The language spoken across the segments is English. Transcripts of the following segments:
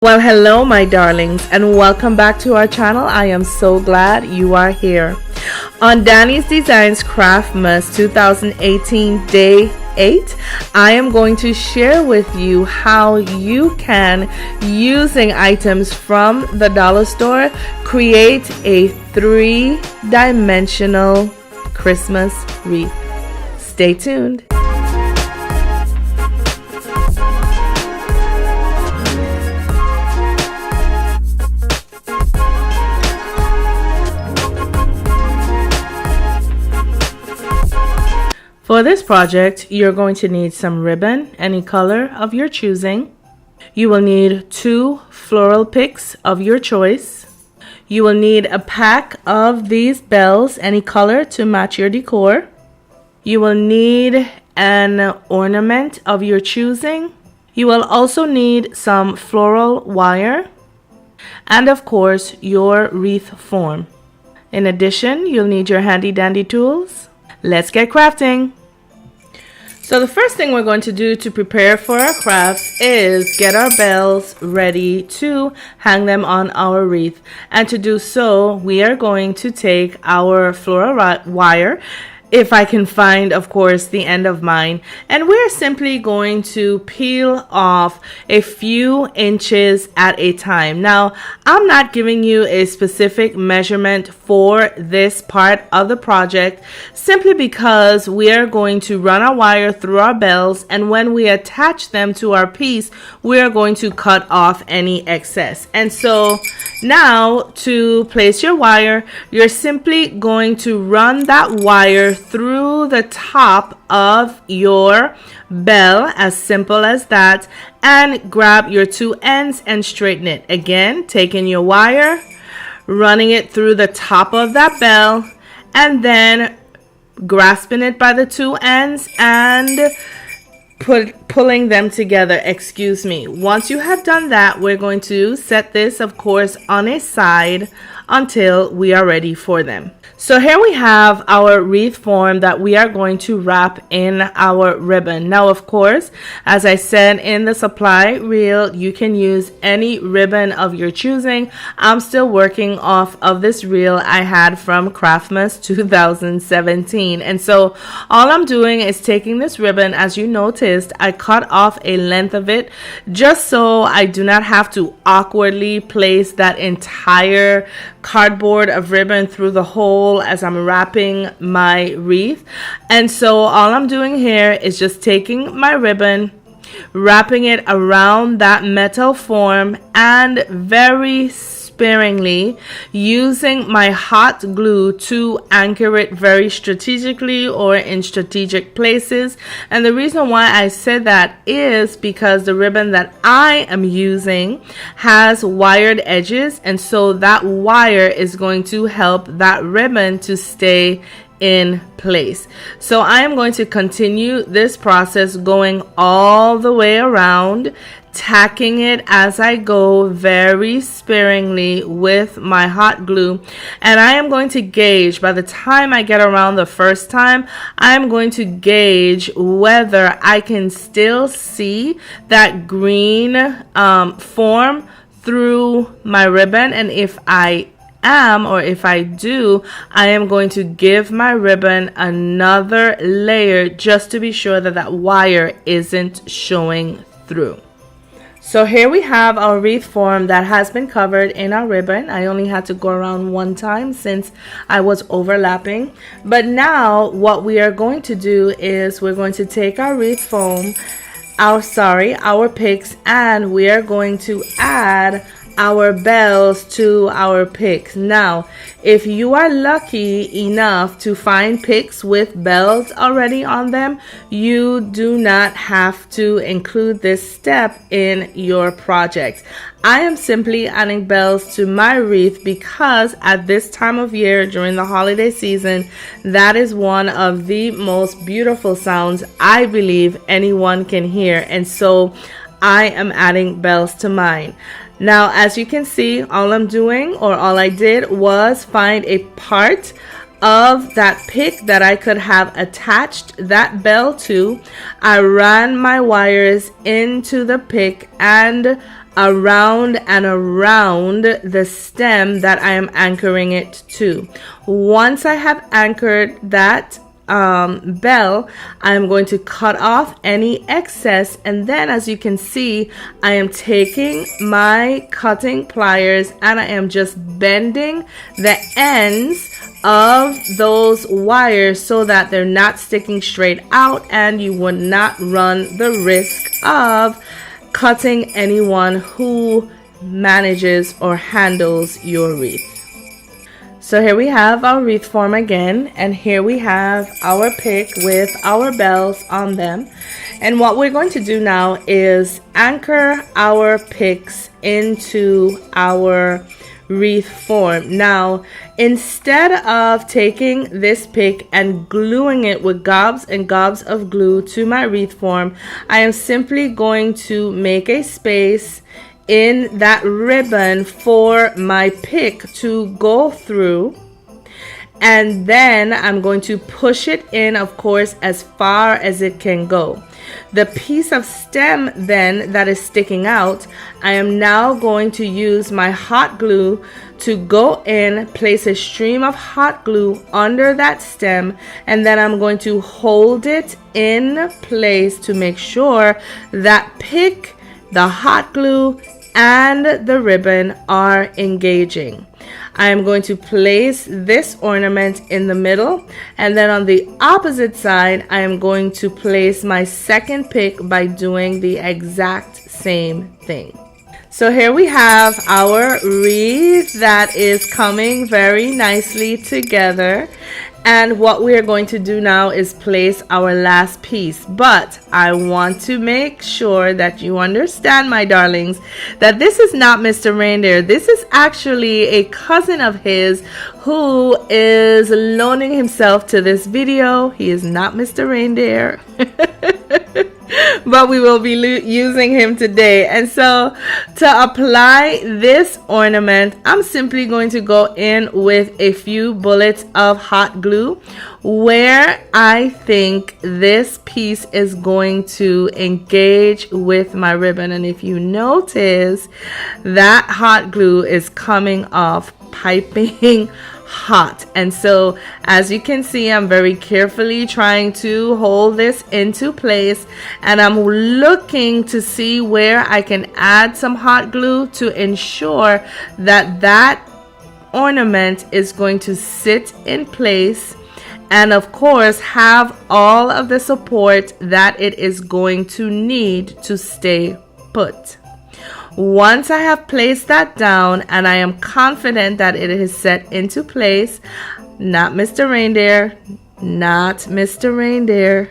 Well, hello, my darlings, and welcome back to our channel. I am so glad you are here. On Danny's Designs Craftmas 2018 Day 8, I am going to share with you how you can, using items from the dollar store, create a three-dimensional Christmas wreath. Stay tuned. For this project, you're going to need some ribbon, any color of your choosing. You will need 2 floral picks of your choice. You will need a pack of these bells, any color to match your decor. You will need an ornament of your choosing. You will also need some floral wire and, of course, your wreath form. In addition, you'll need your handy dandy tools. Let's get crafting. So the first thing we're going to do to prepare for our crafts is get our bells ready to hang them on our wreath. And to do so, we are going to take our floral wire, if I can find, of course, the end of mine, and we're simply going to peel off a few inches at a time. Now, I'm not giving you a specific measurement for this part of the project simply because we are going to run our wire through our bells, and when we attach them to our piece, we are going to cut off any excess. And so now, to place your wire, you're simply going to run that wire through the top of your bell, as simple as that, and grab your 2 ends and straighten it. Again, taking your wire, running it through the top of that bell, and then grasping it by the 2 ends and pulling them together. Once you have done that, we're going to set this, of course, on a side until we are ready for them. So here we have our wreath form that we are going to wrap in our ribbon. Now, of course, as I said in the supply reel, you can use any ribbon of your choosing. I'm still working off of this reel I had from Craftmas 2017. And so all I'm doing is taking this ribbon. As you noticed, I cut off a length of it just so I do not have to awkwardly place that entire cardboard of ribbon through the hole as I'm wrapping my wreath. And so all I'm doing here is just taking my ribbon, wrapping it around that metal form, and very sparingly using my hot glue to anchor it very strategically or in strategic places. And the reason why I said that is because the ribbon that I am using has wired edges, and so that wire is going to help that ribbon to stay in place. So I am going to continue this process, going all the way around, tacking it as I go very sparingly with my hot glue. And I am going to gauge, by the time I get around the first time, I am going to gauge whether I can still see that green form through my ribbon. And if I do, I am going to give my ribbon another layer just to be sure that that wire isn't showing through. So here we have our wreath form that has been covered in our ribbon. I only had to go around one time since I was overlapping. But now what we are going to do is we're going to take our wreath foam, our picks, and we are going to add our bells to our picks. Now, if you are lucky enough to find picks with bells already on them, you do not have to include this step in your project. I am simply adding bells to my wreath because at this time of year during the holiday season, that is one of the most beautiful sounds I believe anyone can hear. And so I am adding bells to mine. Now, as you can see, all I did was find a part of that pick that I could have attached that bell to. I ran my wires into the pick and around and around the stem that I am anchoring it to. Once I have anchored that bell, I'm going to cut off any excess, and then as you can see, I am taking my cutting pliers and I am just bending the ends of those wires so that they're not sticking straight out, and you would not run the risk of cutting anyone who manages or handles your wreath. So here we have our wreath form again, and here we have our pick with our bells on them. And what we're going to do now is anchor our picks into our wreath form. Now, instead of taking this pick and gluing it with gobs and gobs of glue to my wreath form, I am simply going to make a space in that ribbon for my pick to go through, and then I'm going to push it in, of course, as far as it can go. The piece of stem then that is sticking out, I am now going to use my hot glue to go in, place a stream of hot glue under that stem, and then I'm going to hold it in place to make sure that pick, the hot glue, and the ribbon are engaging. I am going to place this ornament in the middle, and then on the opposite side I am going to place my second pick by doing the exact same thing. So here we have our wreath that is coming very nicely together. And what we are going to do now is place our last piece. But I want to make sure that you understand, my darlings, that this is not Mr. Reindeer. This is actually a cousin of his who is loaning himself to this video. He is not Mr. Reindeer. But we will be using him today. And so to apply this ornament, I'm simply going to go in with a few bullets of hot glue where I think this piece is going to engage with my ribbon. And if you notice, that hot glue is coming off piping hot. And so as you can see, I'm very carefully trying to hold this into place, and I'm looking to see where I can add some hot glue to ensure that that ornament is going to sit in place and of course have all of the support that it is going to need to stay put. Once I have placed that down and I am confident that it is set into place, not Mr. Reindeer, not Mr. Reindeer,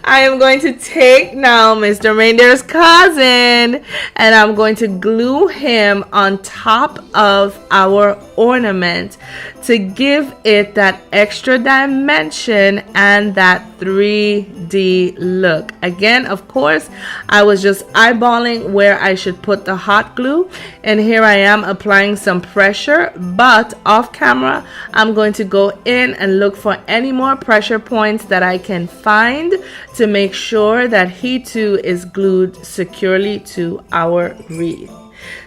I am going to take now Mr. Reindeer's cousin and I'm going to glue him on top of our ornament to give it that extra dimension and that 3D look. Again, of course, I was just eyeballing where I should put the hot glue, and here I am applying some pressure, but off camera I'm going to go in and look for any more pressure points that I can find to make sure that he too is glued securely to our wreath.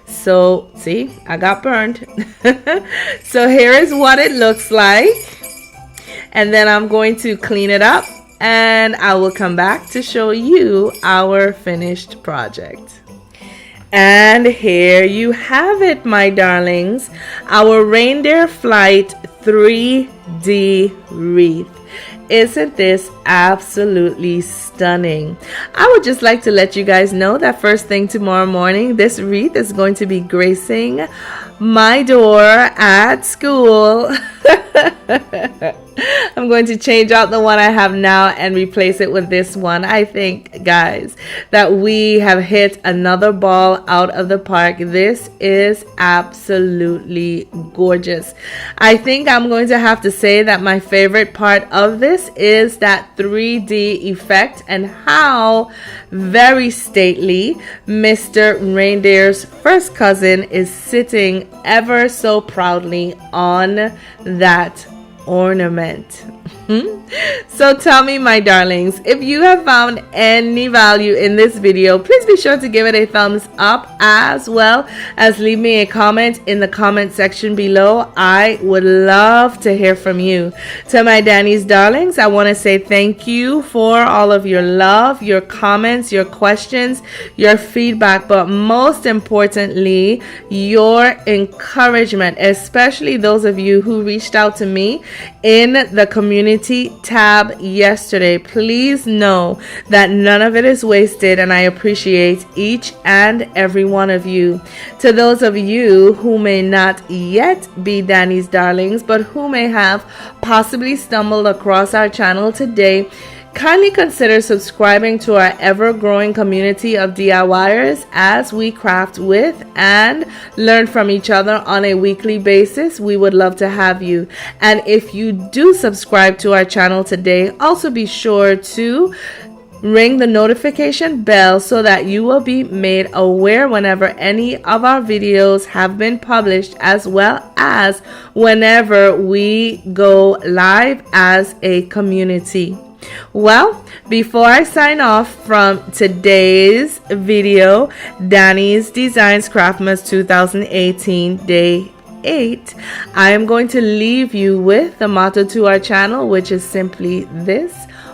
So see, I got burned. So here is what it looks like, and then I'm going to clean it up and I will come back to show you our finished project. And here you have it, my darlings, our Reindeer Flight 3D wreath. Isn't this absolutely stunning? I would just like to let you guys know that first thing tomorrow morning, this wreath is going to be gracing my door at school. I'm going to change out the one I have now and replace it with this one. I think, guys, that we have hit another ball out of the park. This is absolutely gorgeous. I think I'm going to have to say that my favorite part of this is that 3D effect and how very stately Mr. Reindeer's first cousin is sitting ever so proudly on that ornament. So tell me, my darlings, if you have found any value in this video, please be sure to give it a thumbs up, as well as leave me a comment in the comment section below. I would love to hear from you. To my Danny's darlings, I want to say thank you for all of your love, your comments, your questions, your feedback, but most importantly, your encouragement, especially those of you who reached out to me in the community tab yesterday. Please know that none of it is wasted, and I appreciate each and every one of you. To those of you who may not yet be Danny's darlings, but who may have possibly stumbled across our channel today, kindly consider subscribing to our ever-growing community of DIYers as we craft with and learn from each other on a weekly basis. We would love to have you. And if you do subscribe to our channel today, also be sure to ring the notification bell so that you will be made aware whenever any of our videos have been published, as well as whenever we go live as a community. Well, before I sign off from today's video, Danny's Designs Craftmas 2018 Day 8, I am going to leave you with the motto to our channel, which is simply this: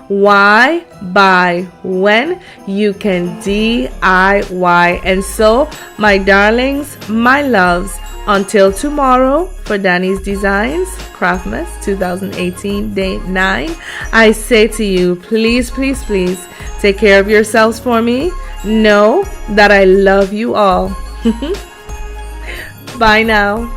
why buy when you can DIY? And so, my darlings, my loves, until tomorrow for Danny's Designs Craftmas 2018 Day 9, I say to you, please, please, please take care of yourselves for me. Know that I love you all. Bye now.